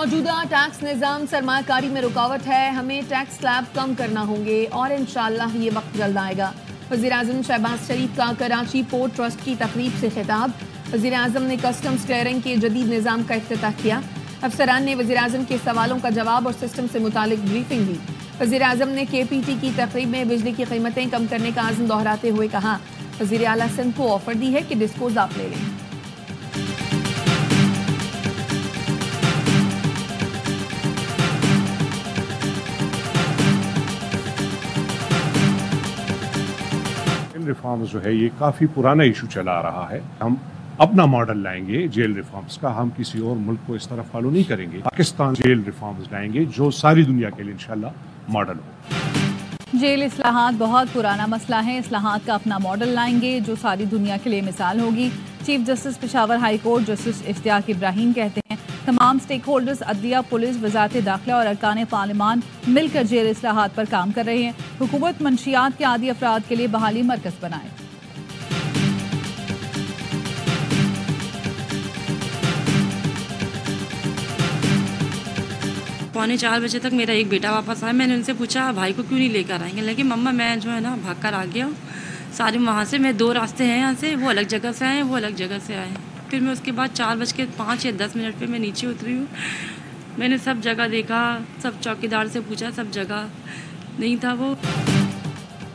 موجودہ ٹیکس نظام سرمایہ کاری میں رکاوٹ ہے، ہمیں ٹیکس سلیب کم کرنا ہوں گے اور انشاءاللہ یہ وقت جلد آئے گا۔ وزیراعظم شہباز شریف کا کراچی پورٹ ٹرسٹ کی تقریب سے خطاب۔ وزیراعظم نے کسٹمز کلیئرنگ کے جدید نظام کا افتتاح کیا۔ افسران نے وزیراعظم کے سوالوں کا جواب اور سسٹم سے متعلق بریفنگ دی۔ وزیراعظم نے کے پی ٹی کی تقریب میں بجلی کی قیمتیں کم کرنے کا عزم دہراتے ہوئے کہا، وزیر اعلیٰ سندھ کو آفر دی ہے کہ ڈسکوز آپ لے لیں۔ ریفارمز جو ہے یہ کافی پرانا ایشو چلا آ رہا ہے۔ ہم اپنا ماڈل لائیں گے جیل ریفارمز کا، ہم کسی اور ملک کو اس طرح فالو نہیں کریں گے۔ پاکستان جیل ریفارمز لائیں گے جو ساری دنیا کے لیے انشاءاللہ ماڈل ہو۔ جیل اصلاحات بہت پرانا مسئلہ ہے، اصلاحات کا اپنا ماڈل لائیں گے جو ساری دنیا کے لیے مثال ہوگی۔ Chief justice Peshawar high court justice Ishtiaq Ibrahim کہتے ہیں تمام سٹیک ہولڈرز عدلیہ، پولیس، وزارت داخلہ اور ارکان پارلیمان مل کر جیل اصلاحات پر کام کر رہے ہیں۔ حکومت منشیات کے عادی افراد کے لیے بحالی مرکز بنائے۔ 3:45 بجے تک میرا ایک بیٹا واپس آیا۔ میں نے ان سے پوچھا بھائی کو کیوں نہیں لے کر آئیں گے، لیکن مما میں جو ہے نا بھاگ کر آ گیا ہوں سارے وہاں سے۔ میں 2 راستے ہیں یہاں سے، وہ الگ جگہ سے آئے، وہ الگ جگہ سے آئے۔ پھر میں اس کے بعد 4:05 یا 10 پہ میں نیچے اتری ہوں۔ میں نے سب جگہ دیکھا، سب چوکیدار سے پوچھا، سب جگہ نہیں تھا وہ۔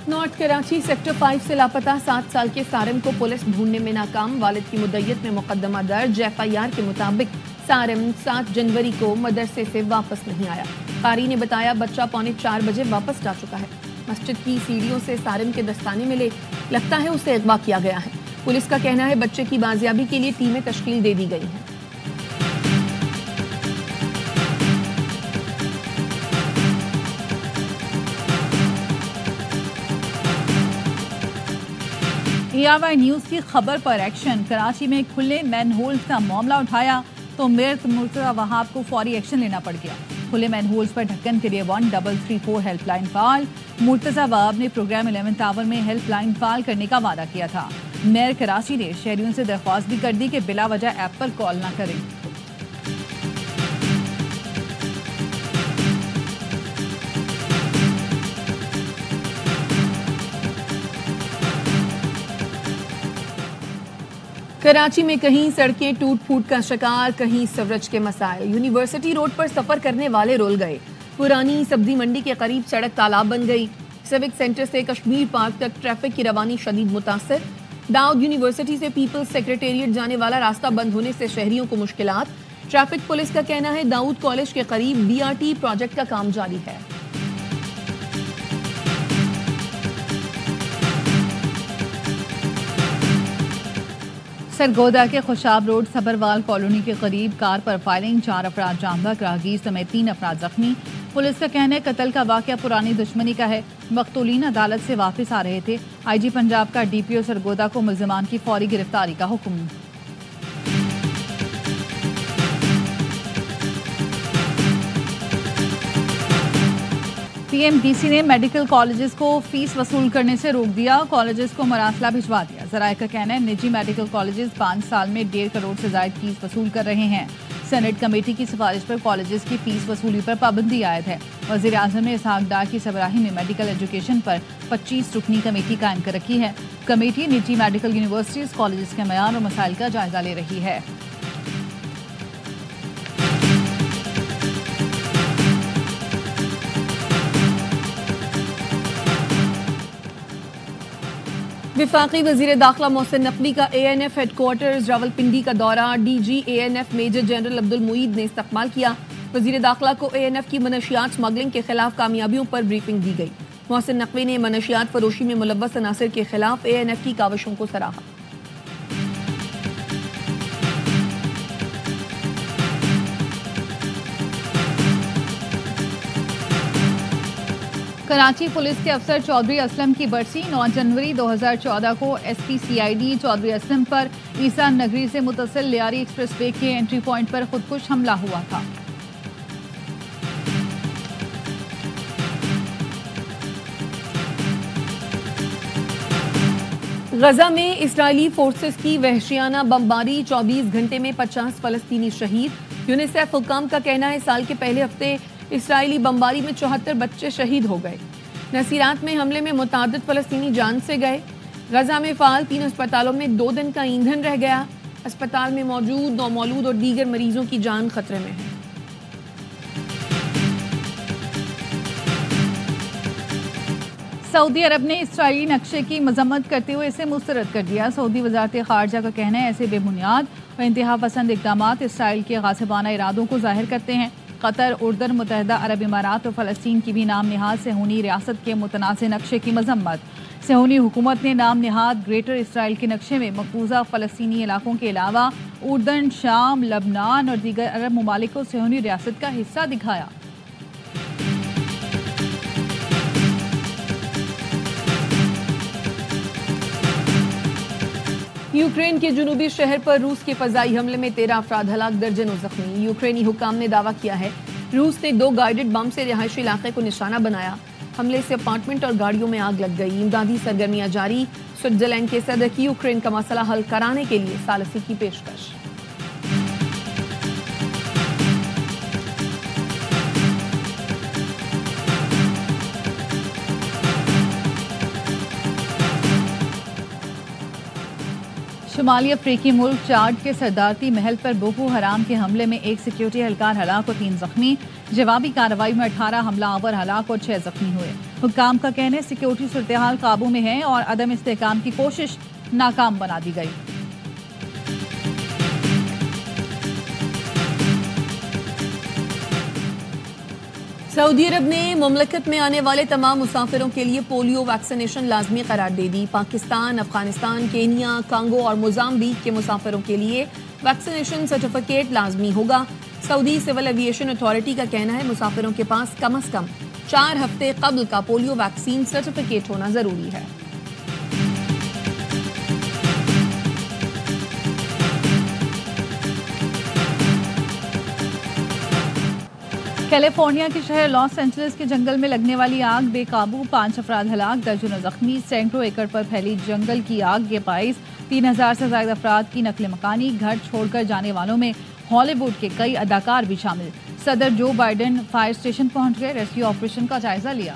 نارتھ کراچی سیکٹر 5 سے لاپتہ 7 سال کے سارم کو پولیس ڈھونڈنے میں ناکام۔ والد کی مدعیت میں مقدمہ درج۔ ایف آئی آر کے مطابق سارم 7 جنوری کو مدرسے سے واپس نہیں آیا۔ قاری نے بتایا بچہ 3:45 بجے واپس جا چکا ہے۔ مسجد کی سیڑھیوں سے سارم کے دستانے ملے، لگتا ہے اسے اغوا کیا گیا ہے۔ پولیس کا کہنا ہے بچے کی بازیابی کے لیے ٹیمیں تشکیل دے دی گئی ہیں۔ ARY نیوز کی خبر پر ایکشن۔ کراچی میں کھلے مین ہولز کا معاملہ اٹھایا تو میئر مرتضی وہاب کو فوری ایکشن لینا پڑ گیا۔ کھلے مین ہولز پر ڈھکن کے لیے 1334 ہیلپ لائن فعال۔ مرتضی وہاب نے پروگرام 11 ٹاور میں ہیلپ لائن فعال کرنے کا وعدہ کیا تھا۔ میئر کراچی نے شہریوں سے درخواست بھی کر دی کہ بلا وجہ ایپ پر کال نہ کریں۔ کراچی میں کہیں سڑکیں ٹوٹ پھوٹ کا شکار، کہیں سیوریج کے مسائل۔ یونیورسٹی روڈ پر سفر کرنے والے رول گئے۔ پرانی سبزی منڈی کے قریب سڑک تالاب بن گئی۔ سیوک سینٹر سے کشمیر پارک تک ٹریفک کی روانی شدید متاثر۔ داؤد یونیورسٹی سے پیپلز سیکریٹریٹ جانے والا راستہ بند ہونے سے شہریوں کو مشکلات۔ ٹریفک پولیس کا کہنا ہے داؤد کالج کے قریب BRT پروجیکٹ کا کام جاری ہے۔ سرگودا کے خوشاب روڈ صبروال کالونی کے قریب کار پر فائرنگ، 4 افراد جاں بحق، راہگیر سمیت 3 افراد زخمی۔ پولیس کا کہنا ہے قتل کا واقعہ پرانی دشمنی کا ہے۔ مقتولین عدالت سے واپس آ رہے تھے۔ IG پنجاب کا DPO سرگودا کو ملزمان کی فوری گرفتاری کا حکم۔ PMDC نے میڈیکل کالجز کو فیس وصول کرنے سے روک دیا، کالجز کو مراسلہ بھجوا دیا۔ ذرائع کا کہنا ہے نجی میڈیکل کالجز 5 سال میں 1.5 کروڑ سے زائد فیس وصول کر رہے ہیں۔ سینٹ کمیٹی کی سفارش پر کالجز کی فیس وصولی پر پابندی عائد ہے۔ وزیر اعظم نے اسحاق ڈار کی سربراہی میں میڈیکل ایجوکیشن پر 25 رکنی کمیٹی قائم کر رکھی ہے۔ کمیٹی نجی میڈیکل یونیورسٹیز کالجز کے معیار اور مسائل کا جائزہ لے رہی ہے۔ وفاقی وزیر داخلہ محسن نقوی کا ANF ہیڈ کوارٹرز راولپنڈی کا دورہ۔ DG ANF میجر جنرل عبد المعید نے استقبال کیا۔ وزیر داخلہ کو ANF کی منشیات سمگلنگ کے خلاف کامیابیوں پر بریفنگ دی گئی۔ محسن نقوی نے منشیات فروشی میں ملوث عناصر کے خلاف ANF کی کاوشوں کو سراہا۔ کراچی پولیس کے افسر چودھری اسلم کی برسی۔ 9 جنوری 2014 کو SP CID چودھری اسلم پر عیسیٰ نگری سے متصل لیاری ایکسپریس وے کے انٹری پوائنٹ پر خودکش حملہ ہوا تھا۔ غزہ میں اسرائیلی فورسز کی وحشیانہ بمباری، 24 گھنٹے میں 50 فلسطینی شہید۔ یونیسیف حکام کا کہنا ہے سال کے پہلے ہفتے اسرائیلی بمباری میں 74 بچے شہید ہو گئے. نصیرات میں حملے میں متعدد فلسطینی جان سے گئے. غزہ میں فعال 3 اسپتالوں میں 2 دن کا ایندھن رہ گیا. اسپتال میں موجود نومولود اور دیگر مریضوں کی جان خطرے میں ہے. سعودی عرب نے اسرائیلی نقشے کی مذمت کرتے ہوئے اسے مسترد کر دیا. سعودی وزارت خارجہ کا کہنا ہے ایسے بے بنیاد و انتہا پسند اقدامات اسرائیل کے غاصبانہ ارادوں کو ظاہر کرتے ہیں. قطر، اردن، متحدہ عرب امارات اور فلسطین کی بھی نام نہاد صہیونی ریاست کے متنازع نقشے کی مذمت. صہیونی حکومت نے نام نہاد گریٹر اسرائیل کے نقشے میں مقبوضہ فلسطینی علاقوں کے علاوہ اردن، شام، لبنان اور دیگر عرب ممالک کو صہیونی ریاست کا حصہ دکھایا. یوکرین کے جنوبی شہر پر روس کے فضائی حملے میں 13 افراد ہلاک، درجنوں زخمی. یوکرینی حکام نے دعویٰ کیا ہے روس نے 2 گائیڈڈ بم سے رہائشی علاقے کو نشانہ بنایا. حملے سے اپارٹمنٹ اور گاڑیوں میں آگ لگ گئی. امدادی سرگرمیاں جاری. سوئٹزرلینڈ کے صدر کی یوکرین کا مسئلہ حل کرانے کے لیے ثالثی کی پیشکش. شمالی افریقی ملک چاڈ کے صدارتی محل پر بوکو حرام کے حملے میں 1 سیکیورٹی اہلکار ہلاک اور 3 زخمی. جوابی کارروائی میں 18 حملہ آور ہلاک اور 6 زخمی ہوئے. حکام کا کہنا ہے سیکیورٹی صورتحال قابو میں ہے اور عدم استحکام کی کوشش ناکام بنا دی گئی. سعودی عرب نے مملکت میں آنے والے تمام مسافروں کے لیے پولیو ویکسینیشن لازمی قرار دے دی. پاکستان، افغانستان، کینیا، کانگو اور موزمبیق کے مسافروں کے لیے ویکسینیشن سرٹیفکیٹ لازمی ہوگا. سعودی سول ایویشن اتھارٹی کا کہنا ہے مسافروں کے پاس کم از کم 4 ہفتے قبل کا پولیو ویکسین سرٹیفکیٹ ہونا ضروری ہے. کیلیفورنیا کے شہر لاس اینجلس کے جنگل میں لگنے والی آگ بے قابو، 5 افراد ہلاک، درجنوں زخمی. سینکڑوں ایکڑ پر پھیلی جنگل کی آگ کے باعث 3000 سے زائد افراد کی نقل مکانی. گھر چھوڑ کر جانے والوں میں ہالی ووڈ کے کئی اداکار بھی شامل. صدر جو بائیڈن فائر اسٹیشن پہنچ گئے، ریسکیو آپریشن کا جائزہ لیا.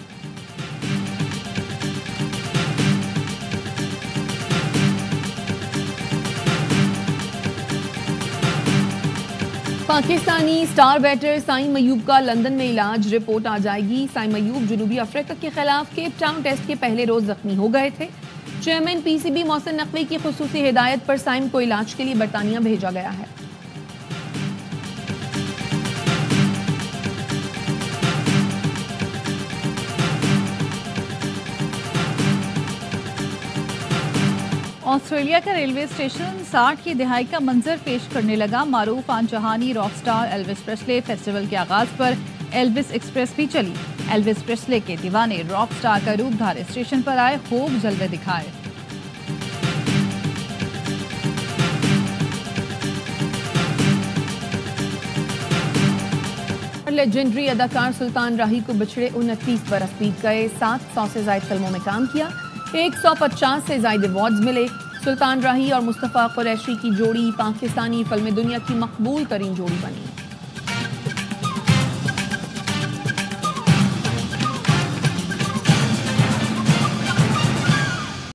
پاکستانی سٹار بیٹر سائم ایوب کا لندن میں علاج، رپورٹ آ جائے گی. سائم ایوب جنوبی افریقہ کے خلاف کیپ ٹاؤن ٹیسٹ کے پہلے روز زخمی ہو گئے تھے. Chairman P C B Mohsin Naqvi کی خصوصی ہدایت پر سائم کو علاج کے لیے برطانیہ بھیجا گیا ہے. آسٹریلیا کا ریلوے اسٹیشن 60 کی دہائی کا منظر پیش کرنے لگا. معروف آن جہانی rock star Elvis Presley festival کے آغاز پر ایلوس ایکسپریس بھی چلی. ایلوس پریسلے کے دیوانے راک سٹار کا روپ دھارے اسٹیشن پر آئے، خوب جلوے دکھائے. لیجنڈری اداکار سلطان راہی کو بچھڑے 29 برس بیت گئے. 700 سے زائد فلموں میں کام کیا، 150 سے زائد ایوارڈز ملے. سلطان راہی اور مصطفیٰ قریشی کی جوڑی پاکستانی فلم دنیا کی مقبول ترین جوڑی بنی.